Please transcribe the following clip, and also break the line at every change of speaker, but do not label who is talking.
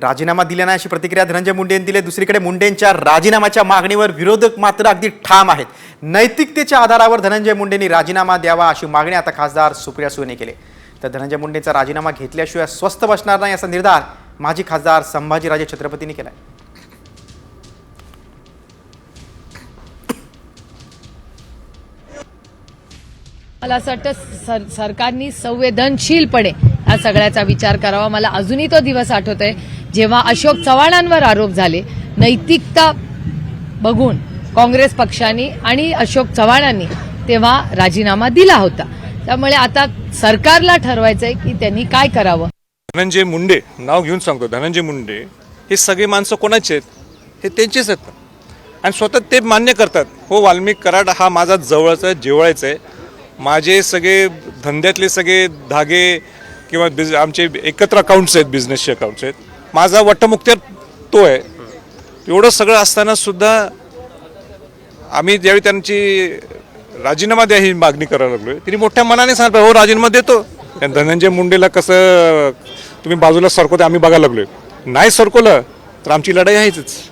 राजीनामा दिला नाही अशी प्रतिक्रिया धनंजय मुंडे यांनी दिली। दुसरीकडे मुंडेंच्या राजीनाम्याच्या मागणीवर विरोधक मात्र अगदी ठाम आहेत। नैतिकतेच्या आधारावर धनंजय मुंडेंनी राजीनामा द्यावा अशी मागणी आता खासदार सुप्रिया सुळेंनी केली। तर धनंजय मुंडेंचा राजीनामा घेतल्याशिवाय स्वस्थ बसणार नाही असा निर्धार माजी खासदार संभाजीराजे छत्रपतींनी केलाय।
मला असं वाटतं सरकारने संवेदनशीलपणे या सगळ्याचा विचार करावा। मला अजूनही तो दिवस आठवतोय जेव्हा अशोक चव्हाणांवर आरोप झाले, नैतिकता बघून काँग्रेस पक्षाने आणि अशोक चव्हाणांनी तेव्हा राजीनामा दिला होता। त्यामुळे आता सरकारला ठरवायचंय की त्यांनी काय करावं।
धनंजय मुंडे नाव घेऊन सांगतो, धनंजय मुंडे हे सगळे माणसं कोणाचे आहेत? हे त्यांचेच आहेत आणि स्वतः ते मान्य करतात, हो वाल्मिक कराड हा माझा जवळचा जिव्हाळ्याचा आहे, माझे सगळे धंद्यातले सगळे धागे किंवा आमचे एकत्र अकाउंट्स आहेत, बिझनेसचे अकाउंट्स आहेत, माझा वटमुक्त्यार तो आहे। एवढं सगळं असताना सुद्धा आम्ही ज्यावेळी त्यांची राजीनामा द्या ही मागणी करायला लागलोय, तिने मोठ्या मनाने सांगितलं हो राजीनामा देतो। धनंजय मुंडेला कसं तुम्ही बाजूला सरकवते आम्ही बघायला लागलोय, नाही सरकवलं तर आमची लढाई आहेच।